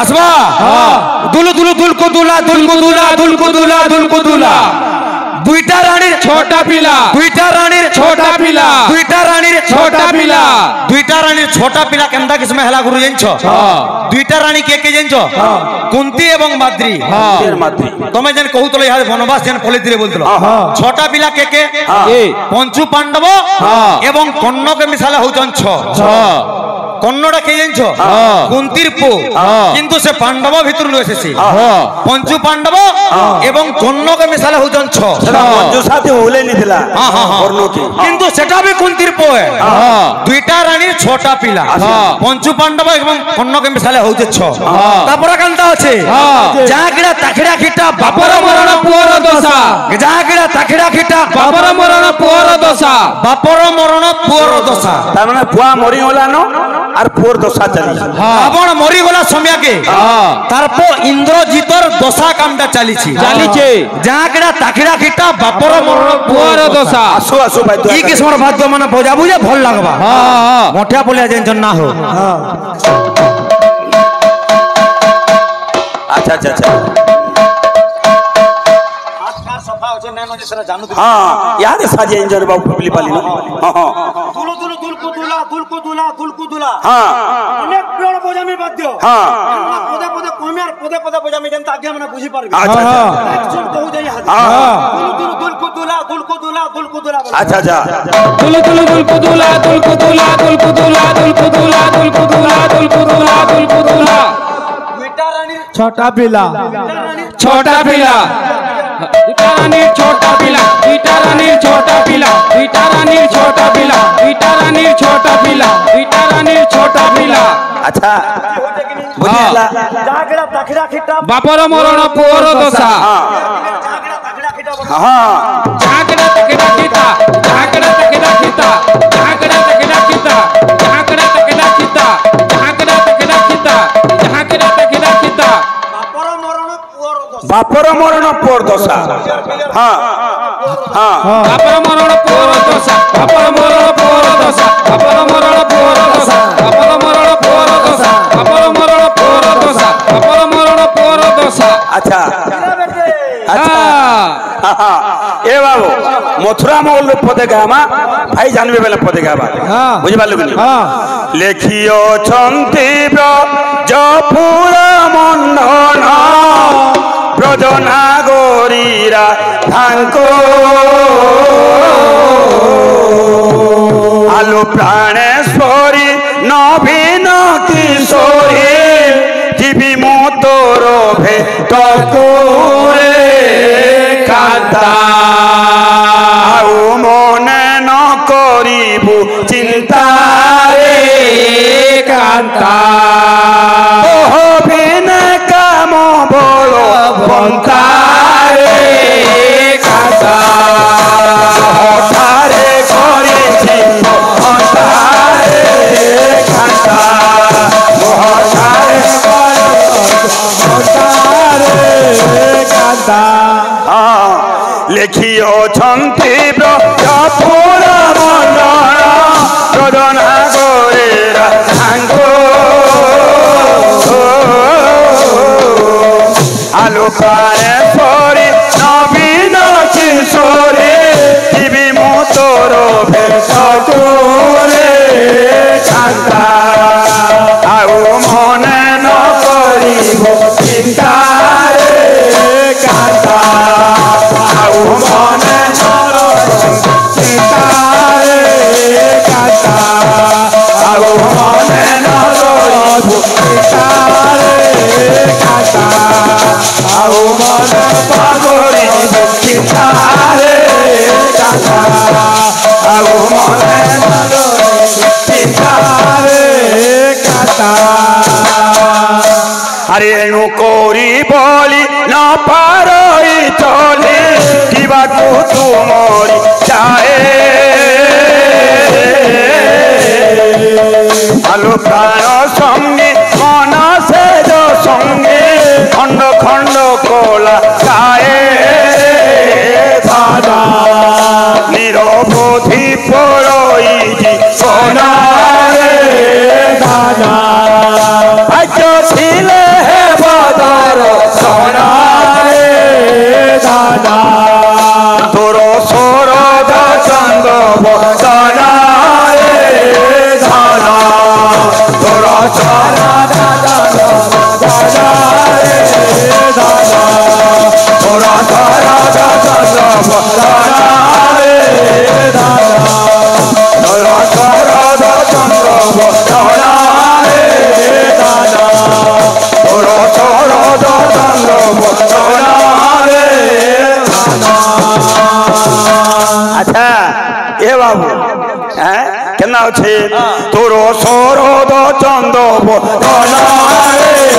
আসবা দুলু দুলু দুলকু দুলা দুলকু দুলা দুলকু দুলা দুলকু দুলা দুইটা রানীর ছোটা পিলা দুইটা রানীর ছোটা পিলা দুইটা রানীর ছোটা পিলা দুইটা রানীর ছোটা পিলা কেমতা কিসমে হেলা গুরু জানছো দুইটা রানী কে কে জানছো কুন্তি এবং মাদ্রি তুমি যেন কহুতল ইহারে বনবাস যেন পলিতিরে বলতল ছোটা পিলা কে কে পঞ্চু পাণ্ডব এবং কন্নকে মিশালে হউছন ছ কন্নটা কে জানছ কুন্তির পো কিন্তু সে পাণ্ডব ভিতর এসেছে পঞ্চু পাণ্ডব এবং কন্নকে মিশালে হউছন ছ পঞ্চু সাথে ওলে নিদিলা কর্ণকে কিন্তু সেটা भी কুন্তির পো দুইটা রানীর ছোটা পিলা পঞ্চু পাণ্ডব এবং কন্নকে মিশালে হউছে ছ তারপরে কান্তা আছে জাগড়া তাখড়া খিটা বাপর মরণ পুଅର দশা জাগড়া তাখড়া খিটা বাপর মরণ পুଅর দশা বাপর মরণ পুଅর দশা তার মানে পুয়া মরি গলানো আর পুর দশা চালিছে রাবণ মরি গলা সময়কে তারপর ইন্দ্রজিতর দশা কামটা চালিছে জাগড়া তাখড়া খিটা বাপর মরণ পুଅর দশা আসো আসো ভাই এই কিসমর ভাগ্য মানে বোঝা বুঝে ভাল লাগবা মোটা বলে যেন না হো আচ্ছা আচ্ছা আচ্ছা याद साजे इंजन बाबू पबली पाली ना दुलु दुलु दुलकु दुला दुलकु दुला दुलकु दुला हां अनेक पेड़ बोजामी बाध्य हां पदे पदे कमेर पदे पदे बोजामी जेंता आगे मने बुझी पारबे अच्छा अच्छा एक्शन कहू जाई हां दुलु दुलु दुलकु दुला दुलकु दुला दुलकु दुला अच्छा अच्छा दुलु दुलु दुलकु दुला दुलकु दुला दुलकु दुला दुलकु दुला दुलकु दुला दुलकु दुला दुलकु दुला दुईटा रानी छोटा पिला छोटा पिला दुईटा रानीर छोटा पिला दुईटा रानीर छोटा पिला दुईटा रानीर छोटा पिला दुईटा रानीर छोटा पिला दुईटा रानीर छोटा पिला अच्छा बुझिला जागड़ा तखड़ा खिटा बापर मरण पुअर दशा जागड़ा तखड़ा खिटा हां झागड़ा तकड़ा खिता झागड़ा तकड़ा खिता झागड़ा तकड़ा खिता झागड़ा तकड़ा खिता झागड़ा तकड़ा खिता झागड़ा तकड़ा खिता बापर मरण पुअर दशा बापर मरण पुअर दशा हां हां बापर मरण पुअर दशा बापर मरण पुअर दशा बापर मरण पुअर दशा बापर मरण पुअर दशा बापर मरण पुअर दशा बापर मरण पुअर दशा अच्छा अच्छा ए बाबू मथुरा मोल पदे गामा भाई जानबे बेले पदे गाबा बुझि पालु कि लेखियो छंती जपुर मंडन ब्रजना गोरीरा धांको आलु प्राणेश्वरी नवीन किशोरी जीवी मोतर भेट करे कांता आउ मने न करिबु चिंता रे कांता ओहो बिन काम बल बंता रे कांता हठारे करिछि बंता रे कांता हठारे लेखियो छंती ब्रजपुर मंडल ब्रजना गोरेरा धांगो आलु प्राणेश्वरी नवीन किशोरी जीवी मोतर भेट करे कांता आउ मने न करिबो चिंता रे कांता आउ मने न चिंता रे कांता आउ मने न करिबो चिंता रे कांता आउ मने पागरिबो चिंता रे कांता आउ मने न करिबो चिंता रे कांता अरे एणु कोरी बोली न पारई चले किबा को तुमरी चाहे आलु प्राण संगे मन से जो संगे खंड खंड कोला खाए दादा निरबोधि पड़ई सोना रे दादा भाग्य छिले তলারে